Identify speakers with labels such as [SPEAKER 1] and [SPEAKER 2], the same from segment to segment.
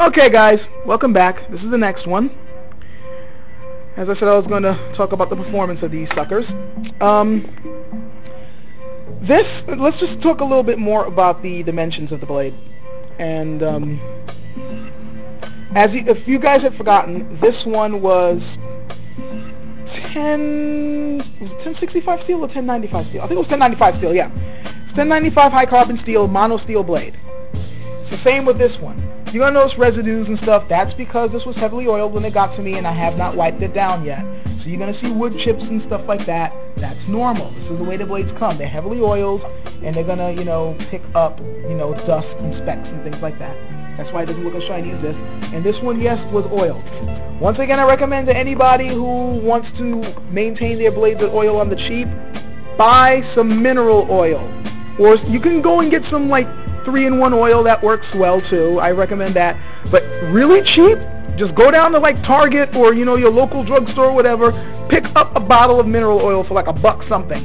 [SPEAKER 1] Okay guys, welcome back. This is the next one. As I said, I was going to talk about the performance of these suckers. Let's just talk a little bit more about the dimensions of the blade. And if you guys had forgotten, this one was 1065 steel or 1095 steel? I think it was 1095 steel, yeah. It's 1095 high carbon steel, mono steel blade. It's the same with this one. You're going to notice residues and stuff. That's because this was heavily oiled when it got to me and I have not wiped it down yet. So you're going to see wood chips and stuff like that. That's normal. This is the way the blades come. They're heavily oiled and they're going to, pick up, dust and specks and things like that. That's why it doesn't look as shiny as this. And this one, yes, was oiled. Once again, I recommend to anybody who wants to maintain their blades with oil on the cheap, buy some mineral oil. Or you can go and get some, 3-in-1 oil. That works well too. I recommend that. But really cheap, just go down to Target or your local drugstore or whatever, pick up a bottle of mineral oil for $1 something.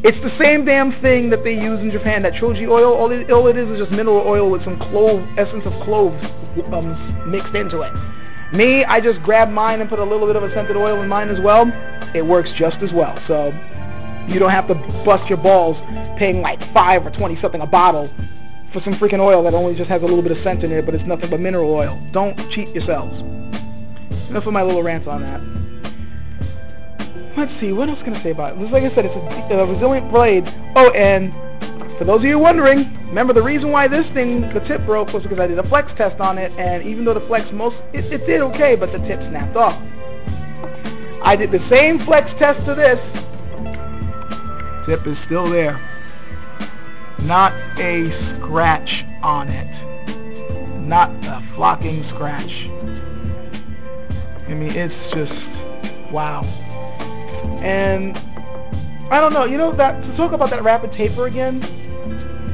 [SPEAKER 1] It's the same damn thing that they use in Japan, that Choji oil. All it is just mineral oil with some essence of cloves mixed into it. Me, I just grabbed mine and put a little bit of a scented oil in mine as well. It works just as well. So you don't have to bust your balls paying $5 or $20 something a bottle for some freaking oil that only just has a little bit of scent in it, but it's nothing but mineral oil. Don't cheat yourselves. Enough of my little rant on that. Let's see, what else can I say about it? This, like I said, it's a resilient blade. Oh, and for those of you wondering, remember the reason why this thing, the tip broke, was because I did a flex test on it, and even though the flex it did okay, but the tip snapped off. I did the same flex test to this. Tip is still there. Not a scratch on it. Not a flocking scratch. I mean, it's just wow. And I don't know, that to talk about that rapid taper again,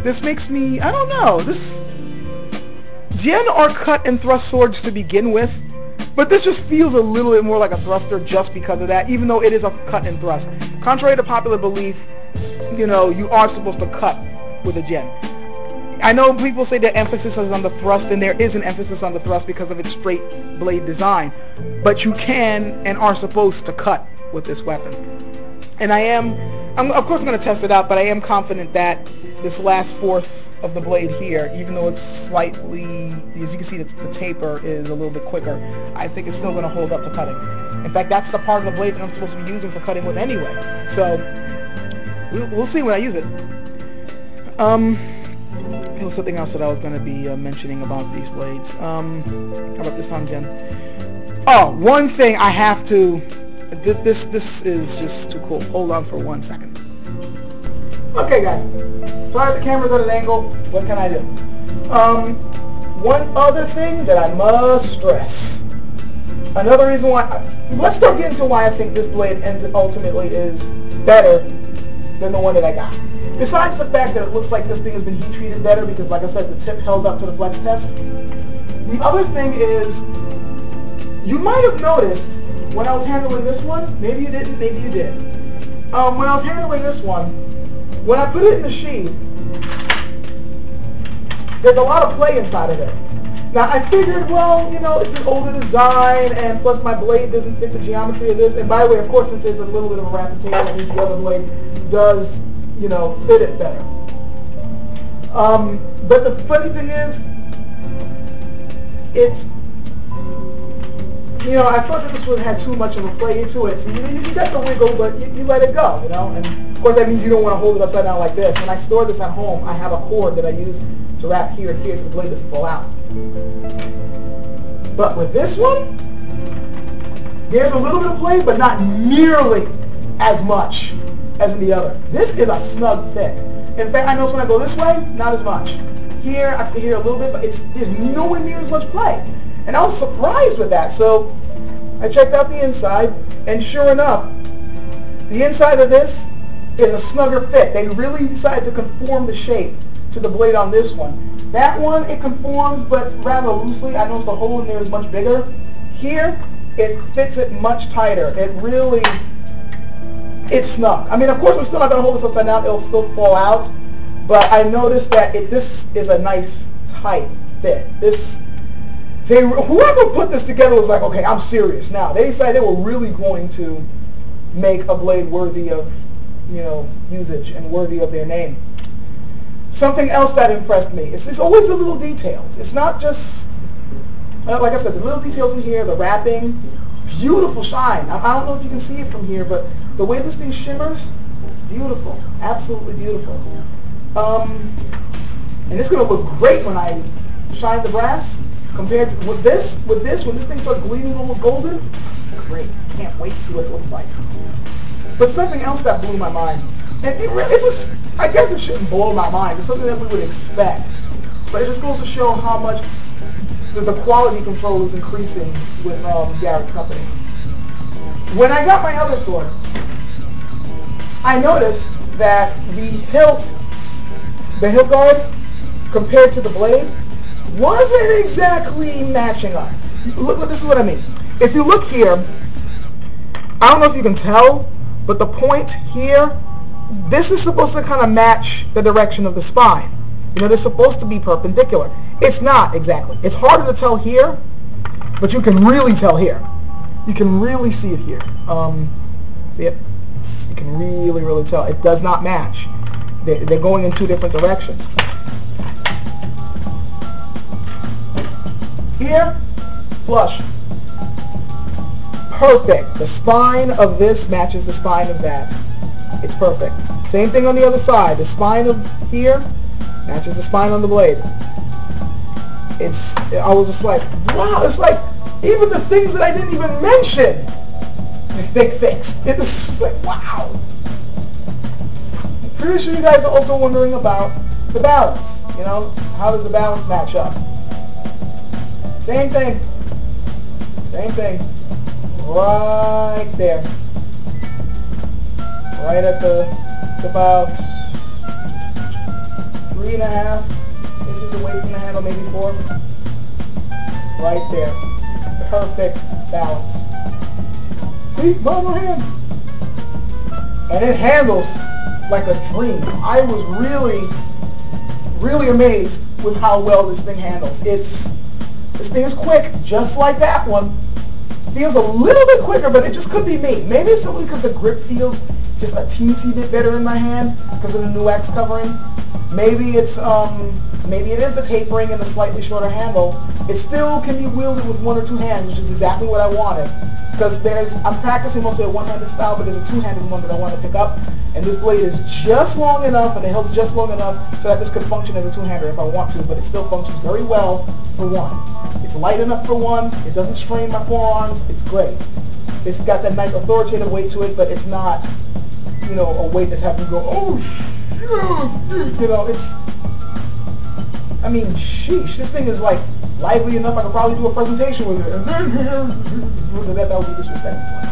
[SPEAKER 1] this makes me, I don't know, this Jian are cut and thrust swords to begin with, but this just feels a little bit more like a thruster just because of that, even though it is a cut and thrust. Contrary to popular belief, you are supposed to cut with a Jian. I know people say the emphasis is on the thrust, and there is an emphasis on the thrust because of its straight blade design, but you can and are supposed to cut with this weapon. And I'm of course going to test it out, but I am confident that this last fourth of the blade here, even though it's slightly, as you can see, the taper is a little bit quicker, I think it's still going to hold up to cutting. In fact, that's the part of the blade that I'm supposed to be using for cutting with anyway. So we'll see when I use it. There was something else that I was going to be mentioning about these blades. How about this Han Jian? Oh, one thing I have to... This is just too cool. Hold on for 1 second. Okay, guys. Sorry the camera's at an angle. What can I do? One other thing that I must stress. Another reason why... Let's start getting to why I think this blade ultimately is better than the one that I got. Besides the fact that it looks like this thing has been heat treated better because, like I said, the tip held up to the flex test. The other thing is, you might have noticed when I was handling this one, maybe you didn't, maybe you did. When I was handling this one, when I put it in the sheath, there's a lot of play inside of it. Now I figured, well, it's an older design, and plus my blade doesn't fit the geometry of this. And by the way, of course, since there's a little bit of a rapid taper, that means the other blade does fit it better. But the funny thing is, it's, I thought that this one had too much of a play into it. So, you got the wiggle, but you let it go, And, of course, that means you don't want to hold it upside down like this. When I store this at home, I have a cord that I use to wrap here and here so the blade doesn't fall out. But with this one, there's a little bit of play, but not nearly as much as in the other. This is a snug fit. In fact, I notice when I go this way, not as much. Here, I can hear a little bit, but there's nowhere near as much play. And I was surprised with that. So I checked out the inside, and sure enough, the inside of this is a snugger fit. They really decided to conform the shape to the blade on this one. That one, it conforms, but rather loosely. I noticed the hole in there is much bigger. Here, it fits it much tighter. It's snug. I mean, of course, I'm still not going to hold this upside down. It'll still fall out. But I noticed that this is a nice, tight fit. whoever put this together was like, okay, I'm serious now. They decided they were really going to make a blade worthy of, usage and worthy of their name. Something else that impressed me, it's always the little details. It's not just, like I said, the little details in here, the wrapping, beautiful shine. I don't know if you can see it from here, but the way this thing shimmers, it's beautiful, absolutely beautiful. And it's going to look great when I shine the brass. Compared to when this thing starts gleaming almost golden, great. Can't wait to see what it looks like. But something else that blew my mind, and I guess it shouldn't blow my mind. It's something that we would expect, but it just goes to show how much the quality control is increasing with Garrett's company. When I got my other sword, I noticed that the hilt guard compared to the blade wasn't exactly matching up. Look, this is what I mean. If you look here, I don't know if you can tell, but the point here, this is supposed to kind of match the direction of the spine. They're supposed to be perpendicular. It's not exactly. It's harder to tell here, but you can really tell here. You can really see it here. See it? You can really, really tell. It does not match. They're going in two different directions. Here, flush. Perfect. The spine of this matches the spine of that. It's perfect. Same thing on the other side. The spine of here matches the spine on the blade. I was just like, wow, it's like even the things that I didn't even mention, they fixed. It's just like, wow. I'm pretty sure you guys are also wondering about the balance. How does the balance match up? Same thing. Same thing. Right there. Right at it's about 3.5 inches away from the handle, maybe 4. Right there. Perfect balance. See? Mama hand. And it handles like a dream. I was really, really amazed with how well this thing handles. This thing is quick, just like that one. Feels a little bit quicker, but it just could be me. Maybe it's simply because the grip feels just a teensy bit better in my hand because of the new X covering. Maybe it is the tapering and the slightly shorter handle. It still can be wielded with 1 or 2 hands, which is exactly what I wanted. Because I'm practicing mostly a one-handed style, but there's a two-handed one that I want to pick up. And this blade is just long enough, and the hilt's just long enough so that this could function as a two-hander if I want to, but it still functions very well for one. It's light enough for one. It doesn't strain my forearms. It's great. It's got that nice authoritative weight to it, but it's not, a weight that's having to go, oh, it's, sheesh. This thing is like lively enough I could probably do a presentation with it. That would be disrespectful.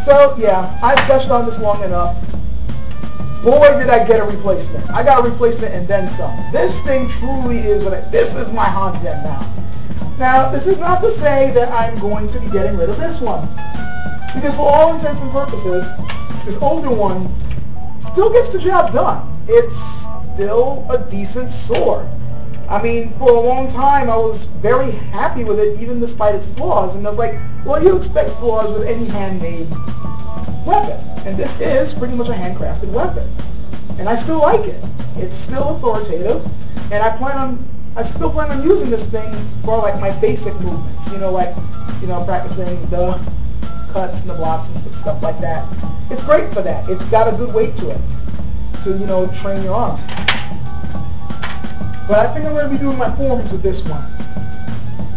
[SPEAKER 1] So, yeah, I've gushed on this long enough. Boy, did I get a replacement. I got a replacement and then some. This thing truly is this is my Han Jian now. Now, this is not to say that I'm going to be getting rid of this one. Because for all intents and purposes, this older one still gets the job done. It's still a decent sword. For a long time, I was very happy with it, even despite its flaws. And I was like, well, you expect flaws with any handmade weapon. And this is pretty much a handcrafted weapon. And I still like it. It's still authoritative. And I still plan on using this thing for like my basic movements. Practicing the cuts and the blocks and stuff like that. It's great for that. It's got a good weight to it to, train your arms. But I think I'm going to be doing my forms with this one.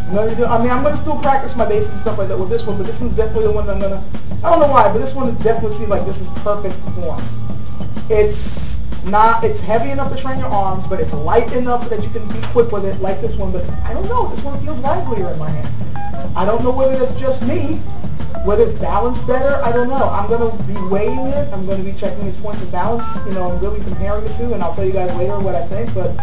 [SPEAKER 1] I'm going to still practice my basics and stuff like that with this one, but this one's definitely the one that I'm going to, I don't know why, but this one definitely seems like this is perfect forms. It's heavy enough to train your arms, but it's light enough so that you can be quick with it like this one, but I don't know, this one feels livelier in my hand. I don't know whether that's just me, whether it's balanced better, I don't know. I'm going to be weighing it, I'm going to be checking its points of balance, I'm really comparing the two, and I'll tell you guys later what I think, but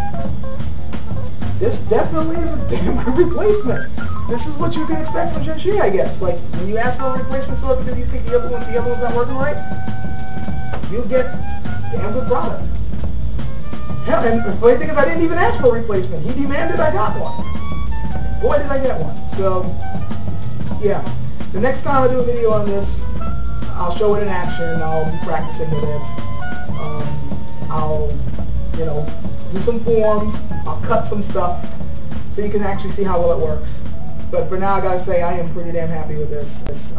[SPEAKER 1] this definitely is a damn good replacement. This is what you can expect from Jin Shi, I guess. Like, when you ask for a replacement sword because you think the other one's not working right, you'll get damn good product. Hell, and the funny thing is I didn't even ask for a replacement. He demanded I got one. boy did I get one. So, yeah. The next time I do a video on this, I'll show it in action. I'll be practicing with it. I'll, you know, do some forms. I'll cut some stuff so you can actually see how well it works. But for now, I gotta say I am pretty damn happy with this.